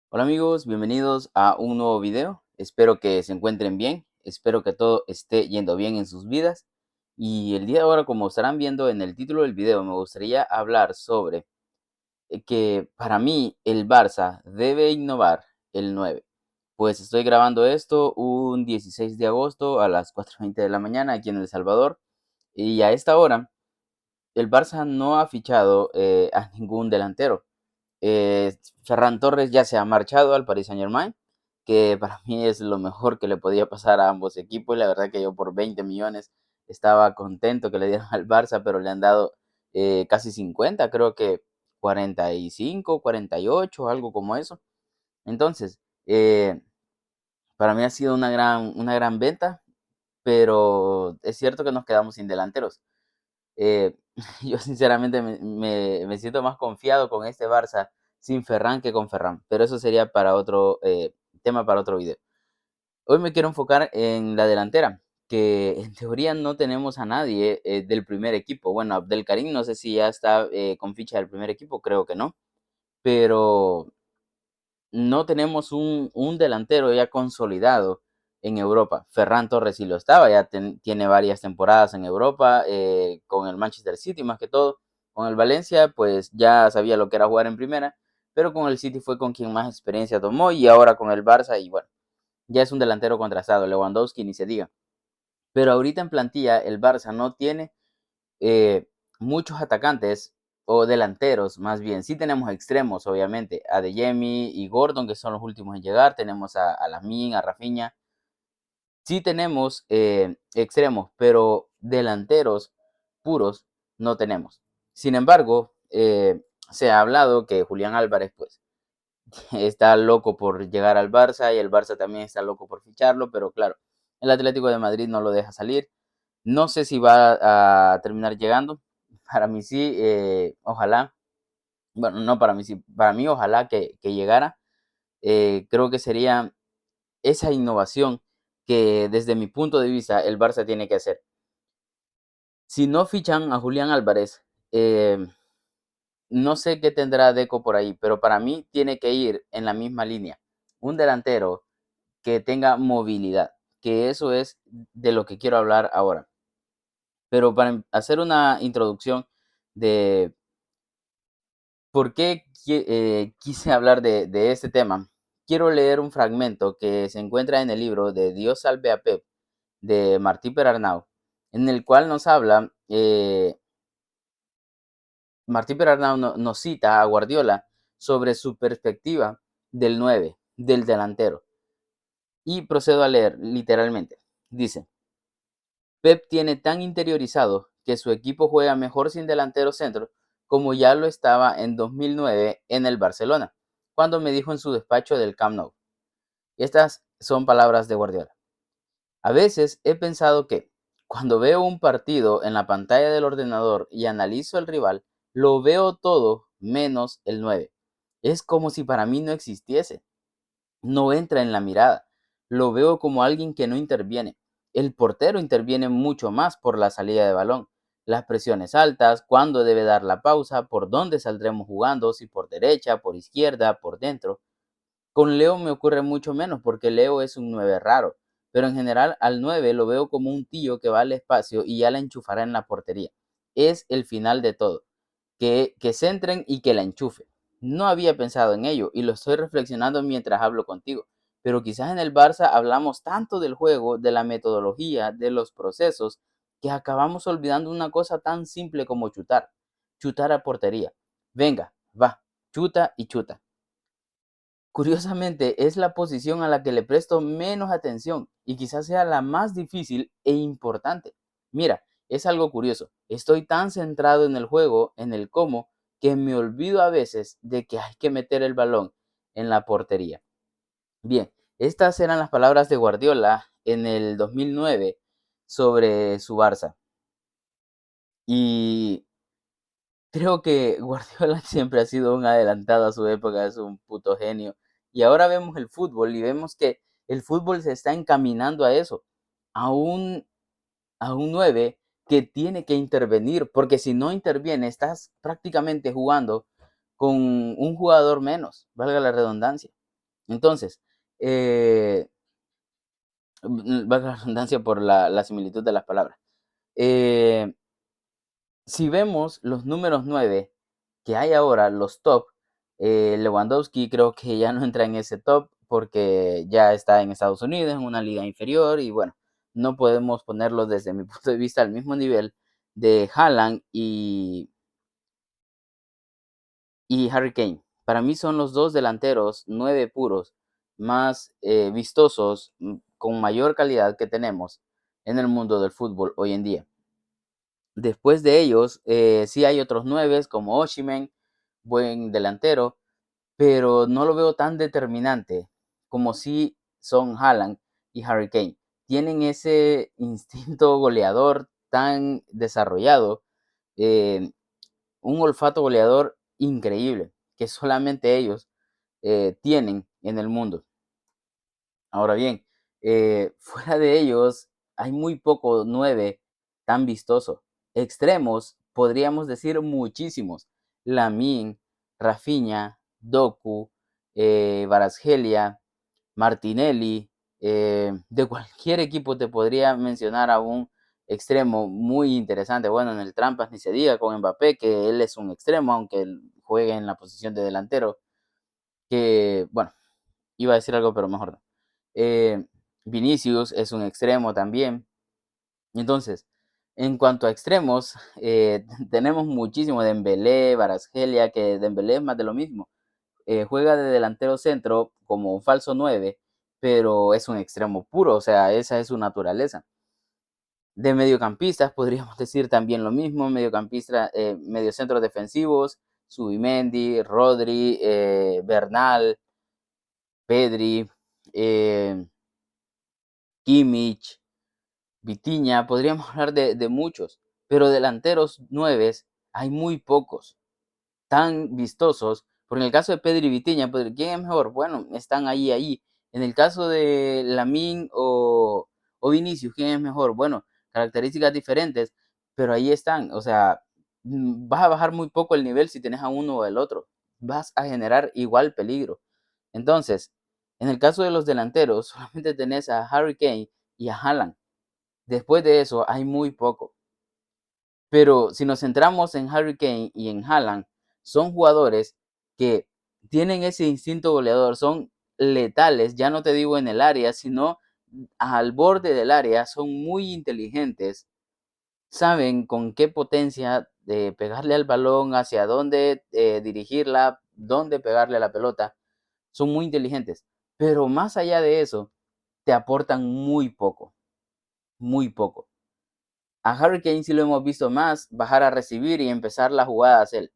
Hola amigos, bienvenidos a un nuevo video. Espero que se encuentren bien, espero que todo esté yendo bien en sus vidas. Y el día de ahora, como estarán viendo en el título del video, me gustaría hablar sobre que para mí el Barça debe innovar el 9. Pues estoy grabando esto un 16 de agosto a las 4:20 de la mañana aquí en El Salvador. Y a esta hora, el Barça no ha fichado a ningún delantero. Eh, Ferran Torres ya se ha marchado al Paris Saint-Germain, que para mí es lo mejor que le podía pasar a ambos equipos. La verdad que yo por 20 millones estaba contento que le dieran al Barça, pero le han dado casi 50, creo que 45, 48, algo como eso. Entonces, para mí ha sido una gran venta, pero es cierto que nos quedamos sin delanteros. Eh, yo sinceramente me siento más confiado con este Barça sin Ferran que con Ferran, pero eso sería para otro tema, para otro video. Hoy me quiero enfocar en la delantera, que en teoría no tenemos a nadie del primer equipo. Bueno, Abdelkarim no sé si ya está con ficha del primer equipo, creo que no, pero no tenemos un delantero ya consolidado en Europa. Ferran Torres sí lo estaba, ya tiene varias temporadas en Europa, con el Manchester City más que todo. Con el Valencia, pues ya sabía lo que era jugar en primera, pero con el City fue con quien más experiencia tomó y ahora con el Barça, y bueno, ya es un delantero contrastado, Lewandowski ni se diga. Pero ahorita en plantilla el Barça no tiene eh, muchos atacantes o delanteros, más bien. Sí tenemos extremos, obviamente, a Adeyemi y Gordon, que son los últimos en llegar. Tenemos a Lamine, a Rafinha. Sí tenemos extremos, pero delanteros puros no tenemos. Sin embargo, se ha hablado que Julián Álvarez, pues, está loco por llegar al Barça y el Barça también está loco por ficharlo, pero claro, el Atlético de Madrid no lo deja salir. No sé si va a terminar llegando. Para mí sí, ojalá. Bueno, no para mí sí, para mí ojalá que llegara. Creo que sería esa innovación que desde mi punto de vista el Barça tiene que hacer. Si no fichan a Julián Álvarez, no sé qué tendrá Deco por ahí, pero para mí tiene que ir en la misma línea. Un delantero que tenga movilidad, que eso es de lo que quiero hablar ahora. Pero para hacer una introducción de por qué quise hablar de este tema, quiero leer un fragmento que se encuentra en el libro de Dios salve a Pep de Martí Perarnau, en el cual nos habla, Martí Perarnau nos cita a Guardiola sobre su perspectiva del 9, del delantero. Y procedo a leer literalmente. Dice, Pep tiene tan interiorizado que su equipo juega mejor sin delantero centro como ya lo estaba en 2009 en el Barcelona, cuando me dijo en su despacho del Camp Nou. Estas son palabras de Guardiola. A veces he pensado que, cuando veo un partido en la pantalla del ordenador y analizo el rival, lo veo todo menos el 9. Es como si para mí no existiese. No entra en la mirada. Lo veo como alguien que no interviene. El portero interviene mucho más por la salida de balón, las presiones altas, cuándo debe dar la pausa, por dónde saldremos jugando, si por derecha, por izquierda, por dentro. Con Leo me ocurre mucho menos porque Leo es un 9 raro, pero en general al 9 lo veo como un tío que va al espacio y ya la enchufará en la portería. Es el final de todo. Que centren y que la enchufe. No había pensado en ello y lo estoy reflexionando mientras hablo contigo. Pero quizás en el Barça hablamos tanto del juego, de la metodología, de los procesos, que acabamos olvidando una cosa tan simple como chutar. Chutar a portería. Venga, va, chuta y chuta. Curiosamente, es la posición a la que le presto menos atención y quizás sea la más difícil e importante. Mira, es algo curioso. Estoy tan centrado en el juego, en el cómo, que me olvido a veces de que hay que meter el balón en la portería. Bien, estas eran las palabras de Guardiola en el 2009 sobre su Barça. Y creo que Guardiola siempre ha sido un adelantado a su época, es un puto genio. Y ahora vemos el fútbol y vemos que el fútbol se está encaminando a eso, a un 9 que tiene que intervenir, porque si no interviene estás prácticamente jugando con un jugador menos, valga la redundancia. Entonces, valga la redundancia por la similitud de las palabras. Eh, si vemos los números 9 que hay ahora, los top, Lewandowski creo que ya no entra en ese top porque ya está en Estados Unidos, en una liga inferior, y bueno, no podemos ponerlo desde mi punto de vista al mismo nivel de Haaland y Harry Kane. Para mí son los dos delanteros 9 puros más vistosos, con mayor calidad que tenemos en el mundo del fútbol hoy en día. Después de ellos, sí hay otros 9 como Osimhen, buen delantero, pero no lo veo tan determinante como si son Haaland y Harry Kane. Tienen ese instinto goleador tan desarrollado, eh, un olfato goleador increíble que solamente ellos tienen en el mundo. Ahora bien, fuera de ellos hay muy poco 9 tan vistoso. Extremos, podríamos decir muchísimos. Lamine, Rafinha, Doku, Kvaratskhelia, Martinelli, de cualquier equipo te podría mencionar a un extremo muy interesante. Bueno, en el Trampas ni se diga con Mbappé, que él es un extremo, aunque él juegue en la posición de delantero, que, bueno, iba a decir algo, pero mejor no. Eh, Vinicius es un extremo también. Entonces, en cuanto a extremos, tenemos muchísimo Dembélé, Kvaratskhelia, que Dembélé es más de lo mismo. Juega de delantero centro como un falso 9, pero es un extremo puro, o sea, esa es su naturaleza. De mediocampistas podríamos decir también lo mismo, mediocentros defensivos, Subimendi, Rodri, Bernal, Pedri, eh, Kimmich, Vitinha, podríamos hablar de muchos, pero delanteros 9 hay muy pocos tan vistosos. Porque en el caso de Pedri y Vitinha, pues, ¿quién es mejor? Bueno, están ahí. En el caso de Lamine o Vinicius, ¿quién es mejor? Bueno, características diferentes, pero ahí están. O sea, vas a bajar muy poco el nivel si tenés a uno o el otro. Vas a generar igual peligro. Entonces, en el caso de los delanteros, solamente tenés a Harry Kane y a Haaland. Después de eso, hay muy poco. Pero si nos centramos en Harry Kane y en Haaland, son jugadores que tienen ese instinto goleador, son letales, ya no te digo en el área, sino al borde del área, son muy inteligentes, saben con qué potencia pegarle al balón, hacia dónde dirigirla, dónde pegarle a la pelota, son muy inteligentes. Pero más allá de eso, te aportan muy poco, muy poco. A Harry Kane sí lo hemos visto más bajar a recibir y empezar la jugada a hacer.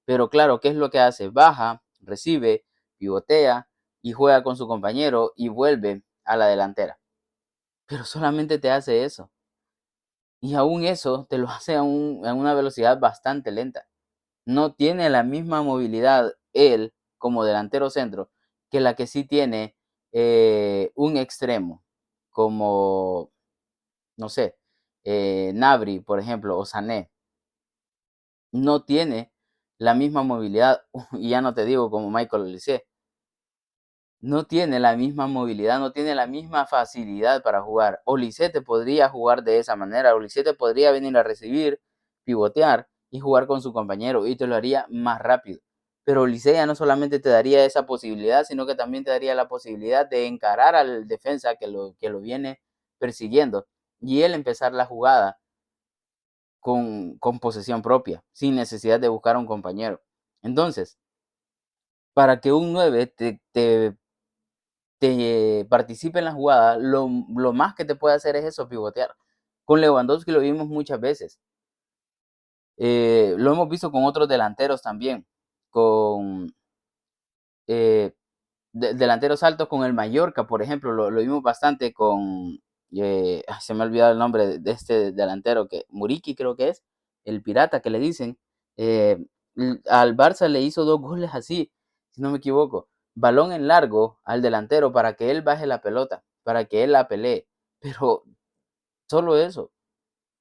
Pero claro, ¿qué es lo que hace? Baja, recibe, pivotea y juega con su compañero y vuelve a la delantera. Pero solamente te hace eso. Y aún eso te lo hace a una velocidad bastante lenta. No tiene la misma movilidad él como delantero centro que la que sí tiene un extremo como, no sé, Nabri, por ejemplo, o Sané. No tiene la misma movilidad, y ya no te digo como Michael Olise, no tiene la misma movilidad, no tiene la misma facilidad para jugar. Olise te podría jugar de esa manera, Olise te podría venir a recibir, pivotear y jugar con su compañero y te lo haría más rápido. Pero Olise ya no solamente te daría esa posibilidad, sino que también te daría la posibilidad de encarar al defensa que lo viene persiguiendo y él empezar la jugada con posesión propia, sin necesidad de buscar a un compañero. Entonces, para que un 9 te participe en la jugada, lo más que te puede hacer es eso, pivotear. Con Lewandowski lo vimos muchas veces. Lo hemos visto con otros delanteros también, con eh, delanteros altos, con el Mallorca, por ejemplo, lo vimos bastante con, se me ha olvidado el nombre de este delantero, que Muriqui creo que es, el pirata que le dicen. eh, Al Barça le hizo 2 goles así, si no me equivoco. Balón en largo al delantero para que él baje la pelota, para que él la pelee. Pero solo eso.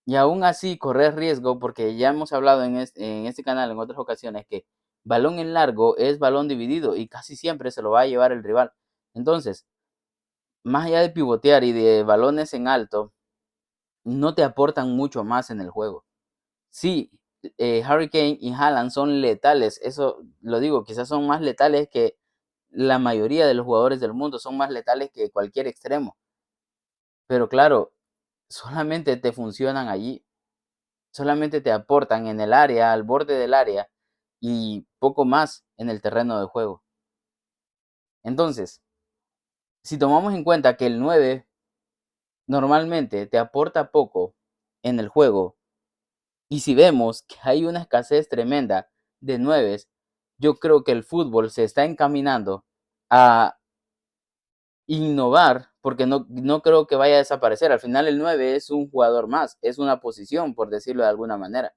Y aún así correr riesgo, porque ya hemos hablado en este canal en otras ocasiones que balón en largo es balón dividido y casi siempre se lo va a llevar el rival. Entonces, más allá de pivotear y de balones en alto, no te aportan mucho más en el juego. Sí, Harry Kane y Haaland son letales, eso lo digo, quizás son más letales que la mayoría de los jugadores del mundo, son más letales que cualquier extremo. Pero claro, solamente te funcionan allí, solamente te aportan en el área, al borde del área y poco más en el terreno de juego. Entonces, si tomamos en cuenta que el 9 normalmente te aporta poco en el juego, y si vemos que hay una escasez tremenda de nueves, yo creo que el fútbol se está encaminando a innovar, porque no creo que vaya a desaparecer. Al final el 9 es un jugador más, es una posición, por decirlo de alguna manera.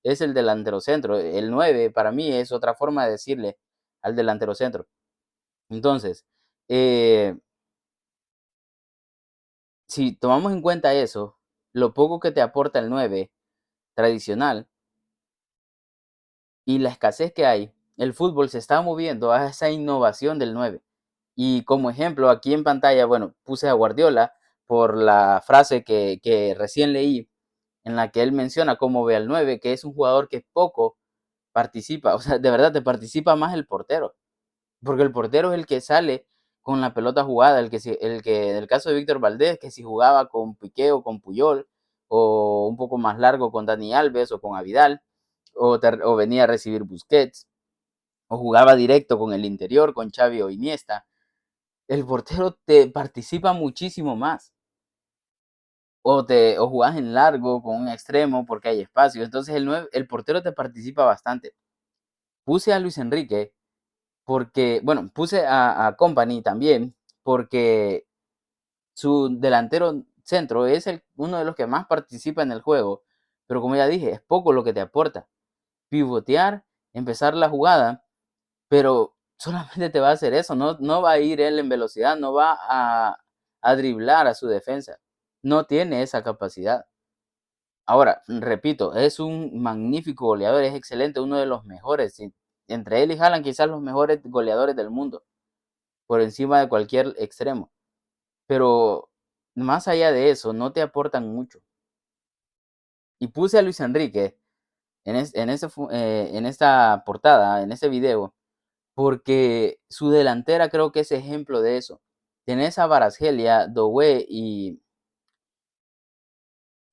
Es el delantero centro. El 9 para mí es otra forma de decirle al delantero centro. Entonces, eh, si tomamos en cuenta eso, lo poco que te aporta el 9 tradicional y la escasez que hay, el fútbol se está moviendo a esa innovación del 9. Y como ejemplo, aquí en pantalla, bueno, puse a Guardiola por la frase que recién leí, en la que él menciona cómo ve al 9, que es un jugador que poco participa. O sea, de verdad te participa más el portero, porque el portero es el que sale con la pelota jugada, el que en el caso de Víctor Valdés, que si jugaba con Piqué o con Puyol, o un poco más largo con Dani Alves o con Avidal, o venía a recibir Busquets, o jugaba directo con el interior, con Xavi o Iniesta, el portero te participa muchísimo más. O jugás en largo con un extremo porque hay espacio. Entonces el portero te participa bastante. Puse a Luis Enrique porque, bueno, puse a Company también porque su delantero centro es uno de los que más participa en el juego. Pero como ya dije, es poco lo que te aporta. Pivotear, empezar la jugada, pero solamente te va a hacer eso, no va a ir él en velocidad, no va a driblar a su defensa, no tiene esa capacidad. Ahora, repito, es un magnífico goleador, es excelente, uno de los mejores, entre él y Haaland quizás los mejores goleadores del mundo, por encima de cualquier extremo, pero más allá de eso, no te aportan mucho. Y puse a Luis Enrique en esta portada, en ese video, porque su delantera creo que es ejemplo de eso. Tenés a Kvaratskhelia, Doué y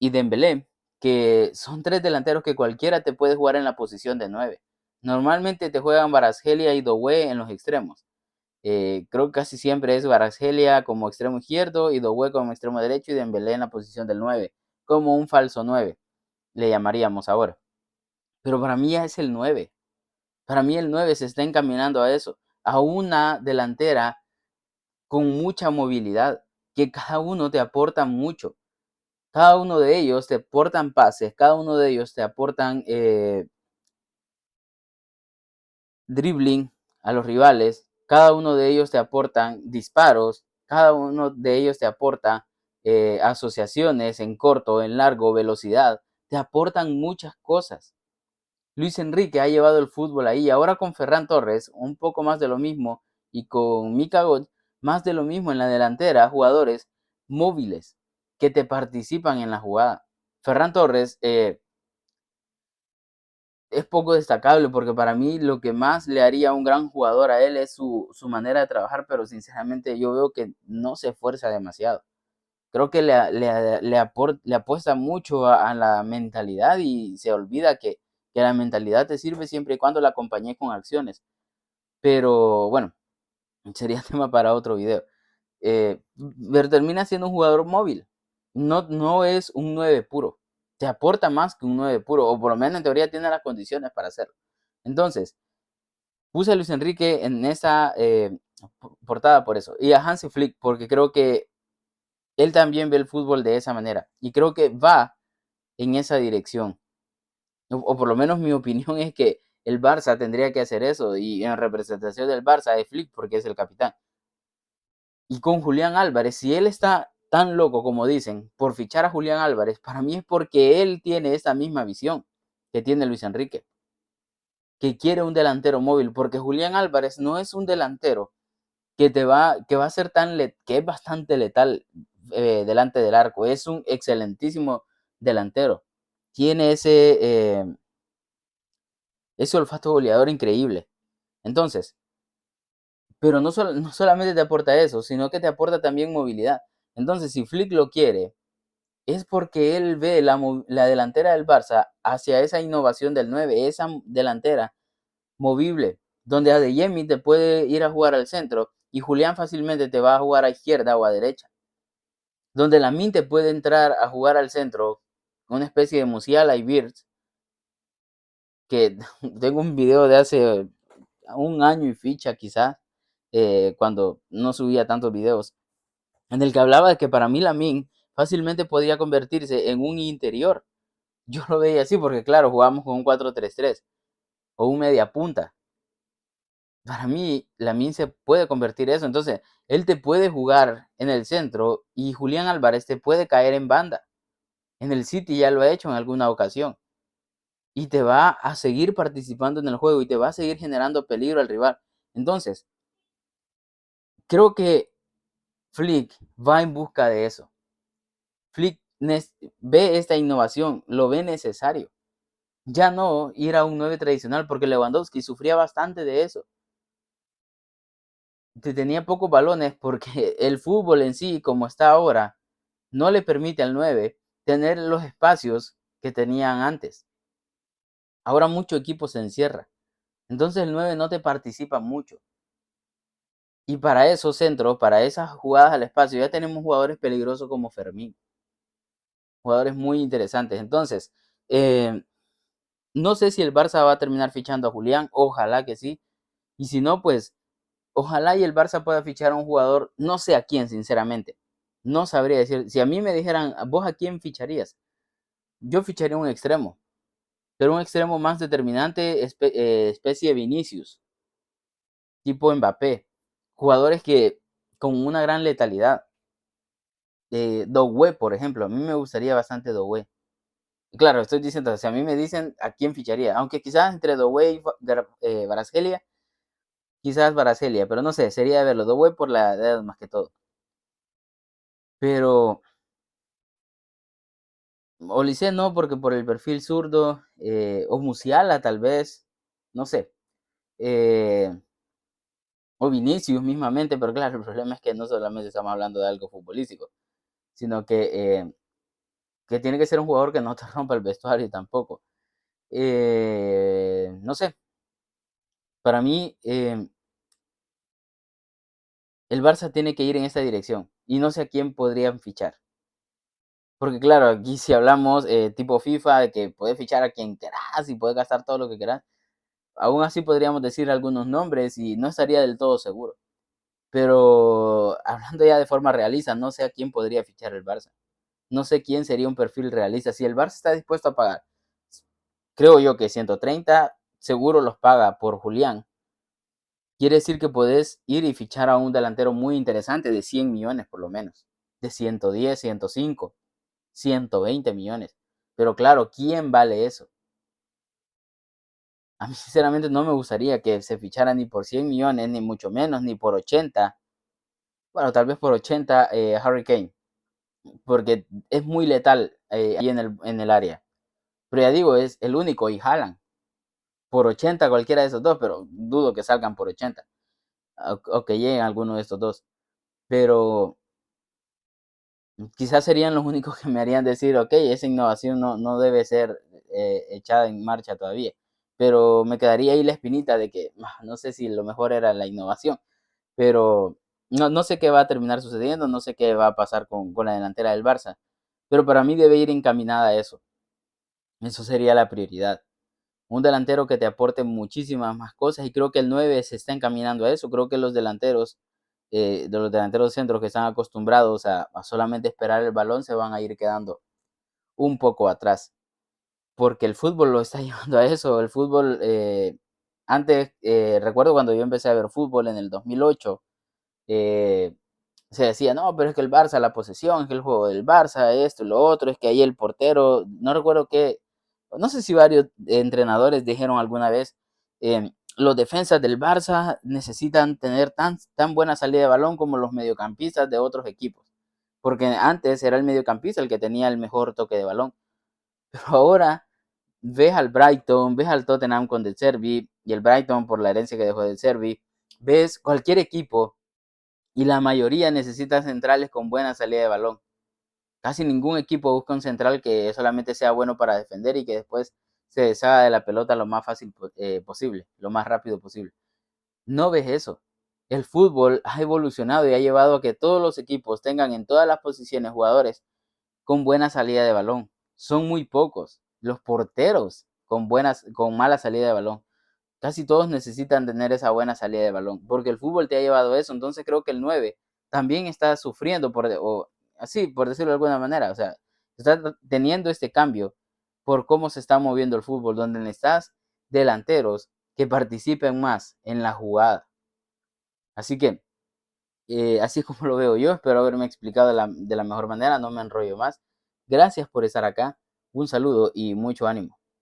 Dembélé, que son 3 delanteros que cualquiera te puede jugar en la posición de 9. Normalmente te juegan Kvaratskhelia y Doué en los extremos. Creo que casi siempre es Kvaratskhelia como extremo izquierdo y Doué como extremo derecho y Dembélé en la posición del 9, como un falso 9, le llamaríamos ahora. Pero para mí ya es el 9. Para mí el 9 se está encaminando a eso, a una delantera con mucha movilidad, que cada uno te aporta mucho. Cada uno de ellos te aportan pases, cada uno de ellos te aportan dribbling a los rivales, cada uno de ellos te aportan disparos, cada uno de ellos te aporta asociaciones en corto, en largo, velocidad, te aportan muchas cosas. Luis Enrique ha llevado el fútbol ahí. Ahora con Ferran Torres, un poco más de lo mismo. Y con Mika God, más de lo mismo en la delantera. Jugadores móviles que te participan en la jugada. Ferran Torres es poco destacable porque para mí lo que más le haría un gran jugador a él es su manera de trabajar, pero sinceramente yo veo que no se esfuerza demasiado. Creo que le apuesta mucho a la mentalidad y se olvida que la mentalidad te sirve siempre y cuando la acompañes con acciones. Pero bueno, sería tema para otro video. Pero termina siendo un jugador móvil. No es un 9 puro. Te aporta más que un 9 puro, o por lo menos en teoría tiene las condiciones para hacerlo. Entonces, puse a Luis Enrique en esa portada por eso. Y a Hansi Flick porque creo que él también ve el fútbol de esa manera. Y creo que va en esa dirección. O por lo menos mi opinión es que el Barça tendría que hacer eso. Y en representación del Barça es Flick porque es el capitán. Y con Julián Álvarez, si él está tan loco como dicen por fichar a Julián Álvarez, para mí es porque él tiene esa misma visión que tiene Luis Enrique, que quiere un delantero móvil, porque Julián Álvarez no es un delantero que va a ser que es bastante letal delante del arco. Es un excelentísimo delantero. Tiene ese olfato goleador increíble. Entonces, pero no solamente te aporta eso, sino que te aporta también movilidad. Entonces, si Flick lo quiere, es porque él ve la delantera del Barça hacia esa innovación del 9, esa delantera movible, donde Adeyemi te puede ir a jugar al centro y Julián fácilmente te va a jugar a izquierda o a derecha, donde Lamine te puede entrar a jugar al centro, una especie de Musiala y Wirtz, que tengo un video de hace un año y ficha quizás, cuando no subía tantos videos, en el que hablaba de que para mí Lamine fácilmente podía convertirse en un interior. Yo lo veía así porque claro, jugamos con un 4-3-3 o un media punta. Para mí, Lamine se puede convertir eso. Entonces, él te puede jugar en el centro y Julián Álvarez te puede caer en banda. En el City ya lo ha hecho en alguna ocasión. Y te va a seguir participando en el juego y te va a seguir generando peligro al rival. Entonces, creo que Flick va en busca de eso. Flick ve esta innovación, lo ve necesario. Ya no ir a un 9 tradicional, porque Lewandowski sufría bastante de eso. Tenía pocos balones porque el fútbol en sí, como está ahora, no le permite al 9 tener los espacios que tenían antes. Ahora mucho equipo se encierra. Entonces el 9 no te participa mucho. Y para esos centros, para esas jugadas al espacio, ya tenemos jugadores peligrosos como Fermín. Jugadores muy interesantes. Entonces, no sé si el Barça va a terminar fichando a Julián. Ojalá que sí. Y si no, pues ojalá y el Barça pueda fichar a un jugador, no sé a quién, sinceramente. No sabría decir. Si a mí me dijeran, ¿vos a quién ficharías? Yo ficharía un extremo, pero un extremo más determinante, especie de Vinicius, tipo Mbappé. Jugadores que con una gran letalidad. Doué, por ejemplo, a mí me gustaría bastante Doué. Claro, estoy diciendo, si a mí me dicen a quién ficharía, aunque quizás entre Doué y Kvaratskhelia, quizás Kvaratskhelia, pero no sé, sería de verlo. Doué por la edad más que todo. Pero Olise no, porque por el perfil zurdo, o Musiala tal vez, no sé, eh, o Vinicius mismamente, pero claro, el problema es que no solamente estamos hablando de algo futbolístico, sino que tiene que ser un jugador que no te rompa el vestuario tampoco. No sé, para mí el Barça tiene que ir en esa dirección y no sé a quién podrían fichar. Porque claro, aquí si hablamos tipo FIFA, de que puedes fichar a quien quieras y puedes gastar todo lo que quieras, aún así podríamos decir algunos nombres y no estaría del todo seguro. Pero hablando ya de forma realista, no sé a quién podría fichar el Barça. No sé quién sería un perfil realista. Si el Barça está dispuesto a pagar, creo yo que 130 seguro los paga por Julián. Quiere decir que podés ir y fichar a un delantero muy interesante de 100 millones por lo menos. De 110, 105, 120 millones. Pero claro, ¿quién vale eso? A mí sinceramente no me gustaría que se fichara ni por 100 millones, ni mucho menos, ni por 80. Bueno, tal vez por 80 Harry Kane, porque es muy letal ahí en el área. Pero ya digo, es el único y Haaland. Por 80 cualquiera de esos dos, pero dudo que salgan por 80. O que lleguen alguno de estos dos. Pero quizás serían los únicos que me harían decir, ok, esa innovación no debe ser echada en marcha todavía. Pero me quedaría ahí la espinita de que no sé si lo mejor era la innovación. Pero no sé qué va a terminar sucediendo, no sé qué va a pasar con la delantera del Barça. Pero para mí debe ir encaminada a eso. Eso sería la prioridad. Un delantero que te aporte muchísimas más cosas y creo que el 9 se está encaminando a eso. Creo que los delanteros, de los delanteros centros que están acostumbrados a solamente esperar el balón, se van a ir quedando un poco atrás. Porque el fútbol lo está llevando a eso. El fútbol, antes, recuerdo cuando yo empecé a ver fútbol en el 2008, eh, se decía, no, pero es que el Barça, la posesión, es que el juego del Barça, esto y lo otro, es que ahí el portero, no recuerdo qué, no sé si varios entrenadores dijeron alguna vez, los defensas del Barça necesitan tener tan buena salida de balón como los mediocampistas de otros equipos. Porque antes era el mediocampista el que tenía el mejor toque de balón. Pero ahora ves al Brighton, ves al Tottenham con De Zerbi, y el Brighton por la herencia que dejó De Zerbi, ves cualquier equipo y la mayoría necesita centrales con buena salida de balón. Casi ningún equipo busca un central que solamente sea bueno para defender y que después se deshaga de la pelota lo más fácil posible, lo más rápido posible. No ves eso. El fútbol ha evolucionado y ha llevado a que todos los equipos tengan en todas las posiciones jugadores con buena salida de balón. Son muy pocos los porteros con mala salida de balón. Casi todos necesitan tener esa buena salida de balón, porque el fútbol te ha llevado a eso. Entonces creo que el 9 también está sufriendo, o así, por decirlo de alguna manera. O sea, está teniendo este cambio por cómo se está moviendo el fútbol, donde necesitas delanteros que participen más en la jugada. Así que, así es como lo veo yo. Espero haberme explicado de la mejor manera, no me enrollo más. Gracias por estar acá. Un saludo y mucho ánimo.